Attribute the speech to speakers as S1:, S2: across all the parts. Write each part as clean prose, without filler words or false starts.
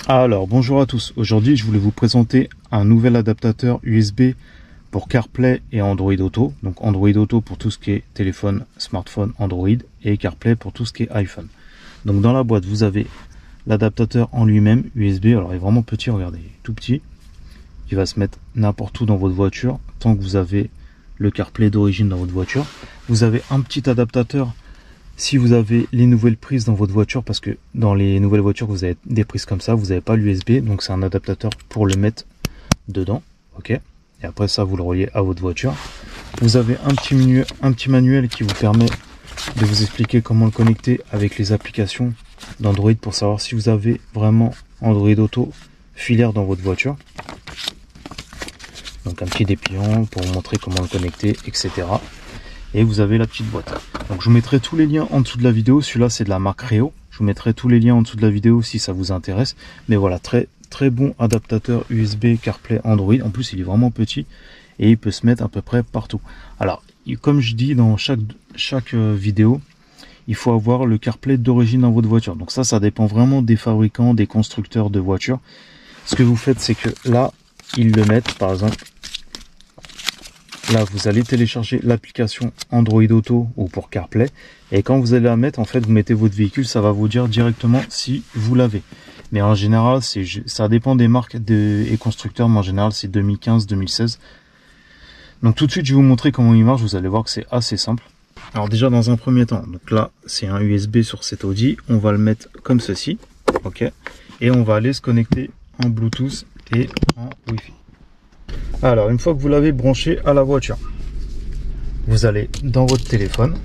S1: Alors bonjour à tous, aujourd'hui je voulais vous présenter un nouvel adaptateur USB pour CarPlay et Android Auto. Donc Android Auto pour tout ce qui est téléphone, smartphone, Android, et CarPlay pour tout ce qui est iPhone. Donc dans la boîte vous avez l'adaptateur en lui-même USB, alors il est vraiment petit, regardez, il est tout petit. Il va se mettre n'importe où dans votre voiture tant que vous avez le CarPlay d'origine dans votre voiture. Vous avez un petit adaptateur si vous avez les nouvelles prises dans votre voiture, parce que dans les nouvelles voitures vous avez des prises comme ça, vous n'avez pas l'USB, donc c'est un adaptateur pour le mettre dedans, ok. Et après ça vous le reliez à votre voiture. Vous avez un petit manuel qui vous permet de vous expliquer comment le connecter avec les applications d'Android pour savoir si vous avez vraiment Android Auto filaire dans votre voiture. Donc un petit dépliant pour vous montrer comment le connecter, etc. Et vous avez la petite boîte. Donc je vous mettrai tous les liens en dessous de la vidéo. Celui-là c'est de la marque Reo. Je vous mettrai tous les liens en dessous de la vidéo si ça vous intéresse. Mais voilà, très bon adaptateur USB CarPlay Android. En plus il est vraiment petit et il peut se mettre à peu près partout. Alors comme je dis dans chaque vidéo, il faut avoir le CarPlay d'origine dans votre voiture. Donc ça dépend vraiment des fabricants, des constructeurs de voitures. Ce que vous faites c'est que là ils le mettent, par exemple. Là, vous allez télécharger l'application Android Auto ou pour CarPlay. Et quand vous allez la mettre, en fait, vous mettez votre véhicule, ça va vous dire directement si vous l'avez. Mais en général, ça dépend des marques et constructeurs, mais en général, c'est 2015-2016. Donc tout de suite, je vais vous montrer comment il marche. Vous allez voir que c'est assez simple. Alors déjà, dans un premier temps, donc là, c'est un USB sur cet Audi. On va le mettre comme ceci, ok. Et on va aller se connecter en Bluetooth et en Wi-Fi. Alors une fois que vous l'avez branché à la voiture, vous allez dans votre téléphone,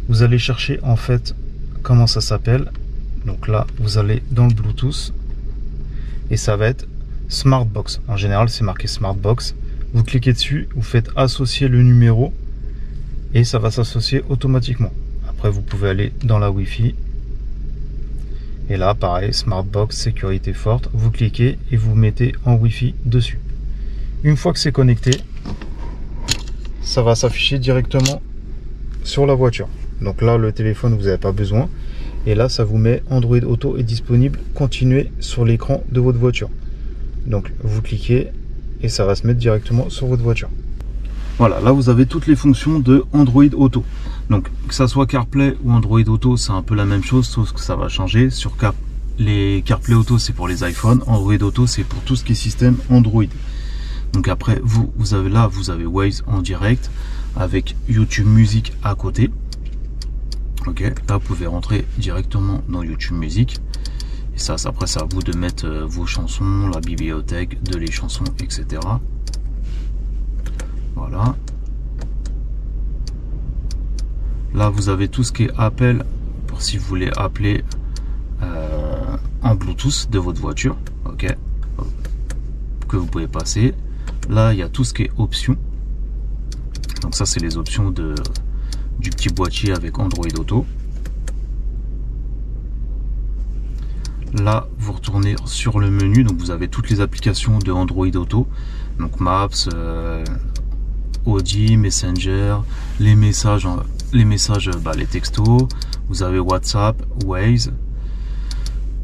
S1: vous allez chercher en fait comment ça s'appelle. Donc là vous allez dans le Bluetooth et ça va être Smartbox. En général c'est marqué Smartbox. Vous cliquez dessus, vous faites associer le numéro et ça va s'associer automatiquement. Après vous pouvez aller dans la Wi-Fi. Et là, pareil, Smartbox, sécurité forte. Vous cliquez et vous mettez en Wi-Fi dessus. Une fois que c'est connecté, ça va s'afficher directement sur la voiture. Donc là, le téléphone, vous n'avez pas besoin. Et là, ça vous met Android Auto est disponible. Continuez sur l'écran de votre voiture. Donc, vous cliquez et ça va se mettre directement sur votre voiture. Voilà, là vous avez toutes les fonctions de Android Auto. Donc que ça soit CarPlay ou Android Auto, c'est un peu la même chose, sauf que ça va changer. Sur les CarPlay Auto, c'est pour les iPhones. Android Auto, c'est pour tout ce qui est système Android. Donc après, vous avez Waze en direct avec YouTube Music à côté. Ok, là vous pouvez rentrer directement dans YouTube Music. Et ça, après, c'est à vous de mettre vos chansons, la bibliothèque de les chansons, etc. Voilà. Là vous avez tout ce qui est appel pour si vous voulez appeler en Bluetooth de votre voiture, ok, que vous pouvez passer. Là il y a tout ce qui est options. Donc ça c'est les options du petit boîtier avec Android Auto. Là vous retournez sur le menu, donc vous avez toutes les applications de Android Auto, donc Maps, Audi, Messenger, les messages, les textos, vous avez WhatsApp, Waze,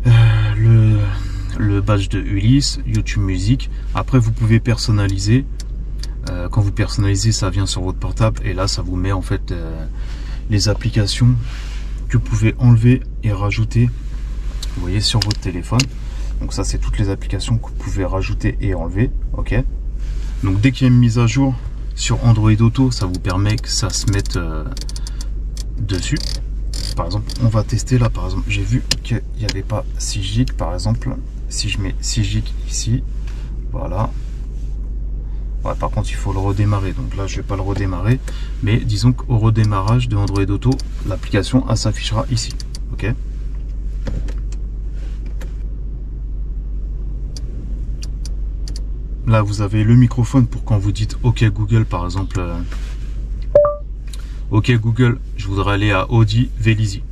S1: le badge de Ulysse, YouTube Music. Après vous pouvez personnaliser. Quand vous personnalisez, ça vient sur votre portable et là ça vous met en fait les applications que vous pouvez enlever et rajouter, vous voyez, sur votre téléphone. Donc ça c'est toutes les applications que vous pouvez rajouter et enlever, ok. Donc dès qu'il y a une mise à jour sur Android Auto, ça vous permet que ça se mette dessus. Par exemple, on va tester là. Par exemple, j'ai vu qu'il n'y avait pas 6 Go. Par exemple, si je mets 6 Go ici, voilà. Ouais, par contre, il faut le redémarrer. Donc là, je vais pas le redémarrer. Mais disons qu'au redémarrage de Android Auto, l'application s'affichera ici. Ok. Là, vous avez le microphone pour quand vous dites OK Google, par exemple. OK Google, je voudrais aller à Audi Vélizy.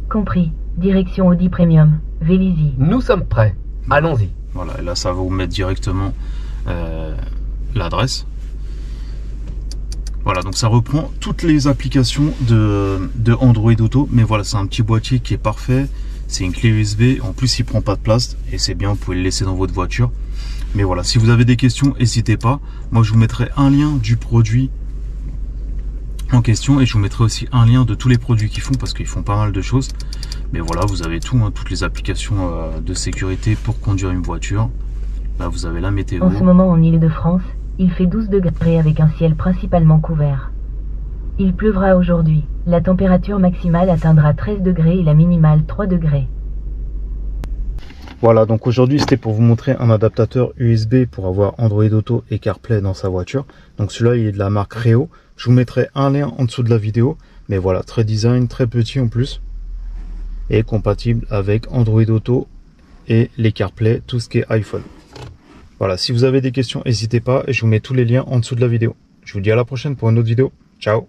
S2: Compris. Direction Audi Premium, Vélizy.
S3: Nous sommes prêts. Allons-y.
S1: Voilà, et là, ça va vous mettre directement l'adresse. Voilà, donc ça reprend toutes les applications de Android Auto. Mais voilà, c'est un petit boîtier qui est parfait. C'est une clé USB. En plus, il prend pas de place. Et c'est bien, vous pouvez le laisser dans votre voiture. Mais voilà, si vous avez des questions, n'hésitez pas. Moi, je vous mettrai un lien du produit en question. Et je vous mettrai aussi un lien de tous les produits qu'ils font. Parce qu'ils font pas mal de choses. Mais voilà, vous avez tout, hein, toutes les applications de sécurité pour conduire une voiture. Là, vous avez la météo.
S2: En ce moment, en Île-de-France, il fait 12 degrés avec un ciel principalement couvert. Il pleuvra aujourd'hui. La température maximale atteindra 13 degrés et la minimale 3 degrés.
S1: Voilà, donc aujourd'hui c'était pour vous montrer un adaptateur USB pour avoir Android Auto et CarPlay dans sa voiture. Donc celui-là, il est de la marque Reo. Je vous mettrai un lien en dessous de la vidéo. Mais voilà, très design, très petit en plus. Et compatible avec Android Auto et les CarPlay, tout ce qui est iPhone. Voilà, si vous avez des questions, n'hésitez pas et je vous mets tous les liens en dessous de la vidéo. Je vous dis à la prochaine pour une autre vidéo. Ciao!